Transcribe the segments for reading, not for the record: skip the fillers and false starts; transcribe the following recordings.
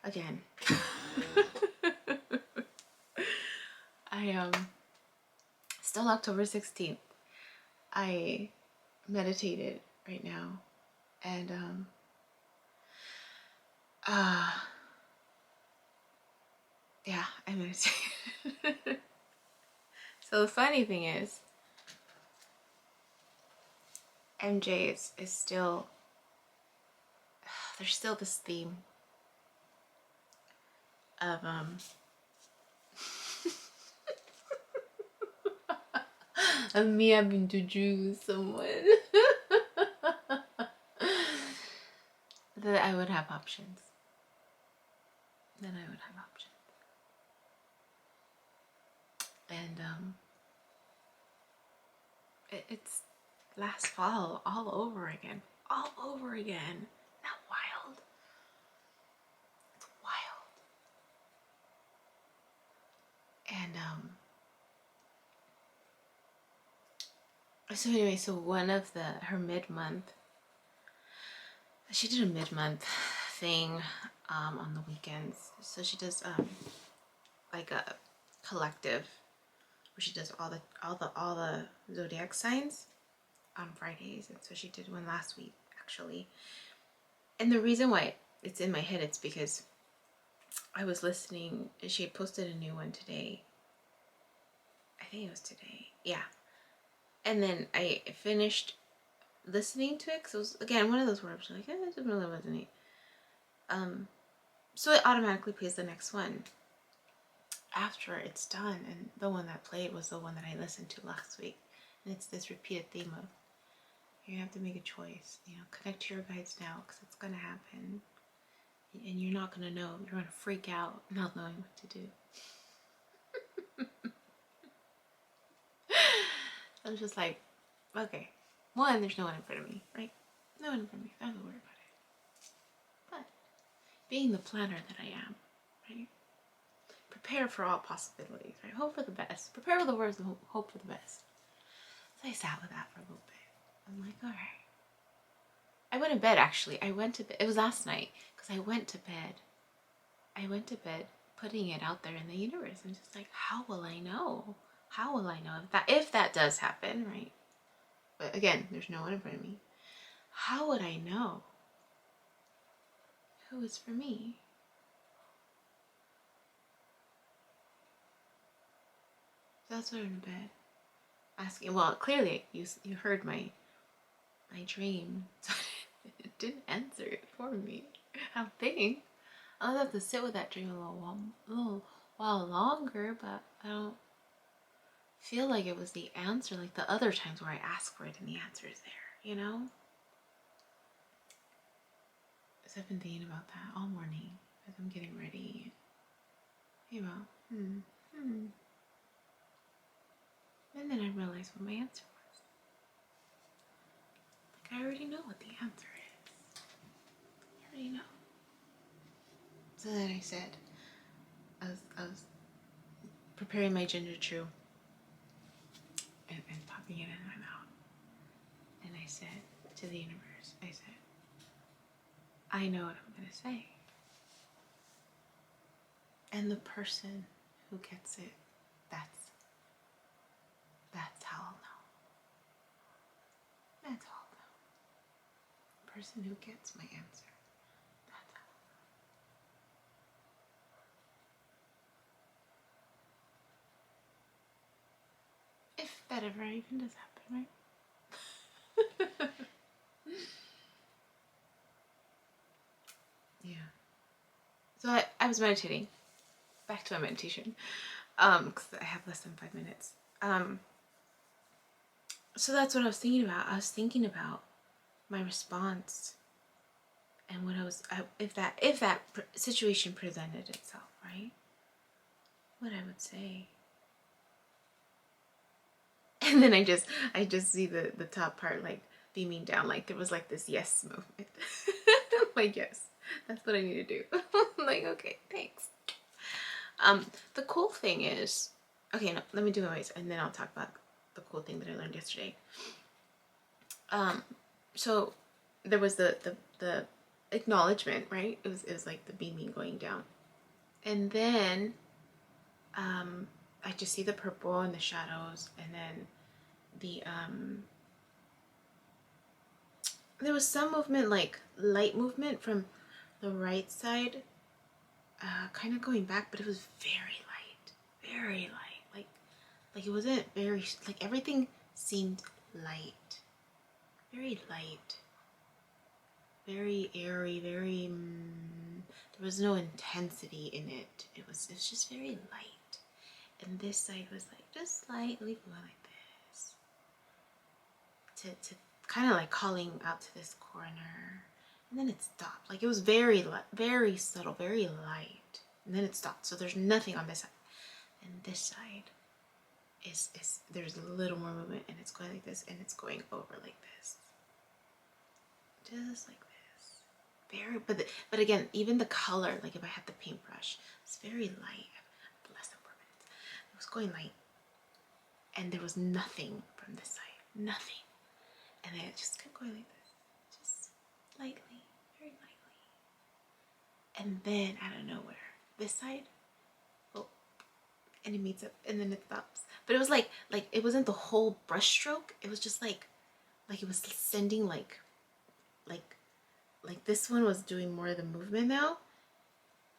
again. I still October 16th. I meditated right now, and yeah, I meditated. So the funny thing is, MJ is still, there's still this theme of of me having to choose someone. That I would have options. Then I would have options. And it's last fall all over again. All over again. Not wild. It's wild. And so anyway, so one of her mid-month, she did a mid-month thing on the weekends. So she does like a collective where she does all the zodiac signs on Fridays, and so she did one last week actually. And the reason why it's in my head, it's because I was listening. She had posted a new one today. I think it was today. Yeah. And then I finished listening to it because it was, again, one of those words like, it doesn't really resonate. So it automatically plays the next one after it's done, and the one that played was the one that I listened to last week. And it's this repeated theme of, you have to make a choice, connect to your guides now, because it's going to happen. And you're not going to know. You're going to freak out not knowing what to do. I was just like, okay. One, there's no one in front of me, right? No one in front of me. I don't have to worry about it. But being the planner that I am, right? Prepare for all possibilities, right? Hope for the best. Prepare with the words and hope for the best. So I sat with that for a little bit. I'm like, all right. I went to bed, actually. I went to bed. It was last night, because I went to bed. Putting it out there in the universe. I'm just like, how will I know? How will I know if that does happen, right? But again, there's no one in front of me. How would I know who is for me? So that's why I'm in bed asking. Well, clearly you heard my dream, so it didn't answer it for me. I don't think. I'll have to sit with that dream a little while longer, but I don't feel like it was the answer like the other times where I ask for it and the answer is there, So I've been thinking about that all morning as I'm getting ready. And then I realized what my answer was. Like, I already know what the answer is. I already know. So then I said, I was preparing my ginger chew and popping it in my mouth. And I said to the universe, I said, I know what I'm going to say. And the person who gets it, that's how I'll know. That's how I'll know. The person who gets my answer, that's how I'll know. If that ever even does happen, right? Yeah. So I was meditating. Back to my meditation. Because I have less than 5 minutes. So that's what I was thinking about. I was thinking about my response and what if that situation presented itself, right? What I would say. And then I just see the top part like beaming down, like there was like this yes movement. Like, yes, that's what I need to do. Like, okay, thanks. The cool thing is, okay, no, let me do my ways and then I'll talk about the cool thing that I learned yesterday. So there was the acknowledgement, right? It was like the beaming going down. And then I just see the purple and the shadows, and then the there was some movement, like light movement from the right side, kind of going back, but it was very light, like it wasn't very, like everything seemed light, very light, very airy, very there was no intensity in it. It was just very light. And this side was like just slightly going like this, to kind of like calling out to this corner, and then it stopped. Like it was very subtle, very light, and then it stopped. So there's nothing on this side, and this side is there's a little more movement, and it's going like this, and it's going over like this, just like this. Very, but again, even the color, like if I had the paintbrush, it's very light. Less than 4 minutes. It was going light, and there was nothing from this side, nothing, and then it just kept going like this, just lightly, very lightly, and then out of nowhere, this side, oh, and it meets up, and then it stops. But it was like it wasn't the whole brush stroke. It was just like it was sending like this one was doing more of the movement now,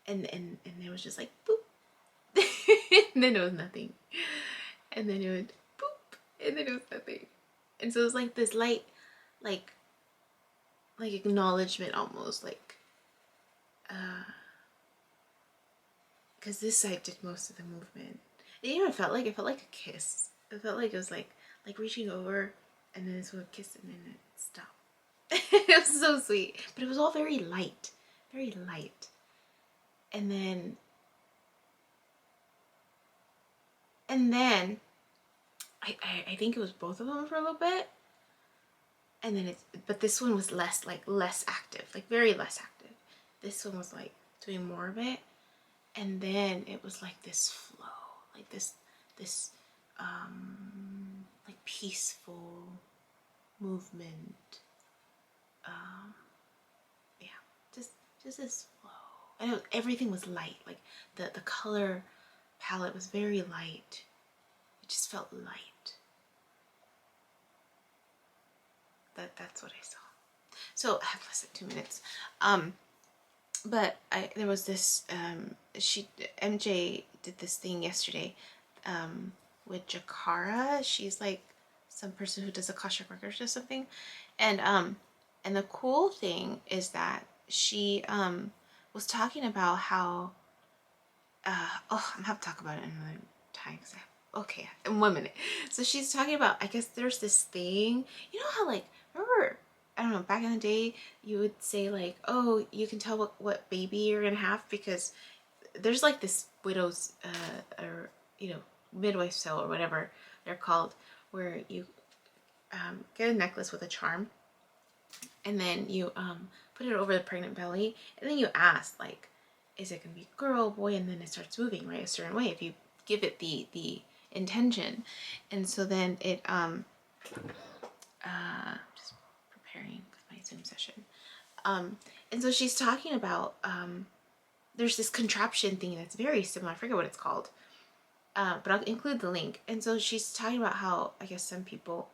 and it was just like boop, and then it was nothing, and then it went boop, and then it was nothing, and so it was like this light, like acknowledgement almost, like because this side did most of the movement. And you know, it felt like a kiss. It felt like it was like reaching over, and then this would kiss, and then it stopped. It was so sweet, but it was all very light, very light. And then I think it was both of them for a little bit, and then but this one was less active, like very less active. This one was like doing more of it, and then it was like this flow, like this like peaceful movement. Yeah, just this flow. And everything was light, like the color palette was very light. It just felt light. That's what I saw. So I have less than 2 minutes. But there was this MJ did this thing yesterday with Jakara. She's like some person who does Akashic records or something, and the cool thing is that she was talking about how I'm gonna have to talk about it another time, okay, in 1 minute. So she's talking about, I guess there's this thing, you know how, like, remember, I don't know, back in the day you would say like, oh, you can tell what baby you're gonna have because there's like this widow's or you know, midwife cell or whatever they're called, where you get a necklace with a charm, and then you put it over the pregnant belly, and then you ask, like, is it gonna be girl, boy, and then it starts moving, right, a certain way if you give it the intention. And so then it just preparing for my Zoom session, and so she's talking about there's this contraption thing that's very similar, I forget what it's called, but I'll include the link. And so she's talking about how, I guess, some people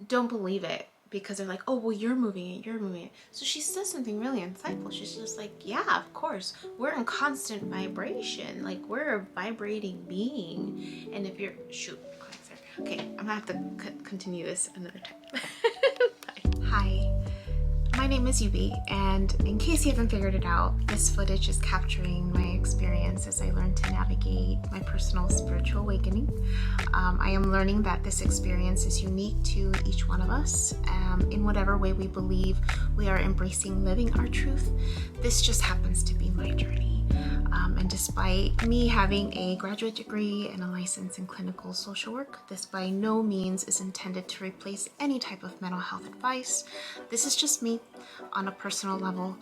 don't believe it because they're like, oh, well, you're moving it. So she says something really insightful. She's just like, yeah, of course, we're in constant vibration, like we're a vibrating being, and if you're okay, I'm gonna have to continue this another time. Bye. Hi, my name is Yubi, and in case you haven't figured it out, this footage is capturing my experience as I learn to navigate my personal spiritual awakening. I am learning that this experience is unique to each one of us. In whatever way we believe we are embracing living our truth, this just happens to be my journey. And despite me having a graduate degree and a license in clinical social work, this by no means is intended to replace any type of mental health advice. This is just me on a personal level,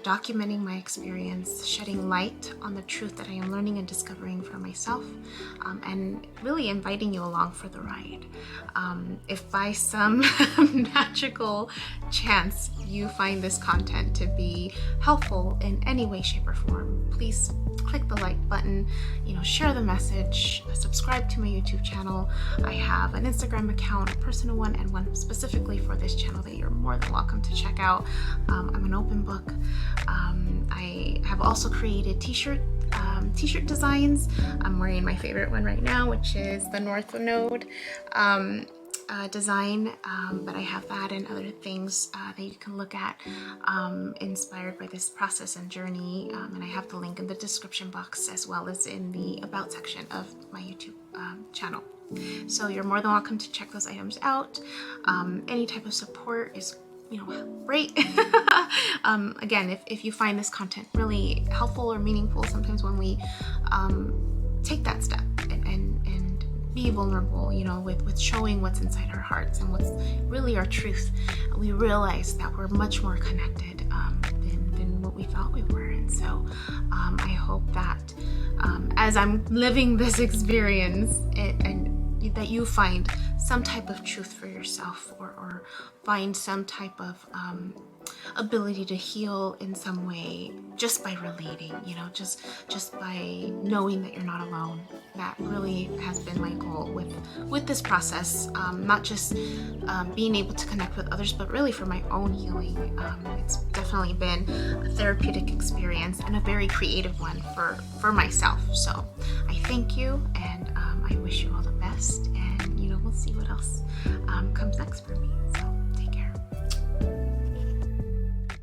documenting my experience, shedding light on the truth that I am learning and discovering for myself, and really inviting you along for the ride. If by some magical chance you find this content to be helpful in any way, shape, or form, please click the like button, share the message, subscribe to my YouTube channel. I have an Instagram account, a personal one, and one specifically for this channel that you're more than welcome to check out. I'm an open book. I have also created t-shirt designs. I'm wearing my favorite one right now, which is the North Node design, but I have that and other things that you can look at inspired by this process and journey, and I have the link in the description box as well as in the about section of my YouTube channel. So you're more than welcome to check those items out. Any type of support is great. Again, if you find this content really helpful or meaningful, sometimes when we take that step and be vulnerable, with showing what's inside our hearts and what's really our truth, we realize that we're much more connected than what we thought we were. And so I hope that as I'm living this experience and that you find some type of truth for yourself, or find some type of ability to heal in some way just by relating, just by knowing that you're not alone. That really has been my goal with this process, not just being able to connect with others, but really for my own healing. It's definitely been a therapeutic experience and a very creative one for myself. So I thank you, and I wish you all the best, and we'll see what else comes next for me. So take care.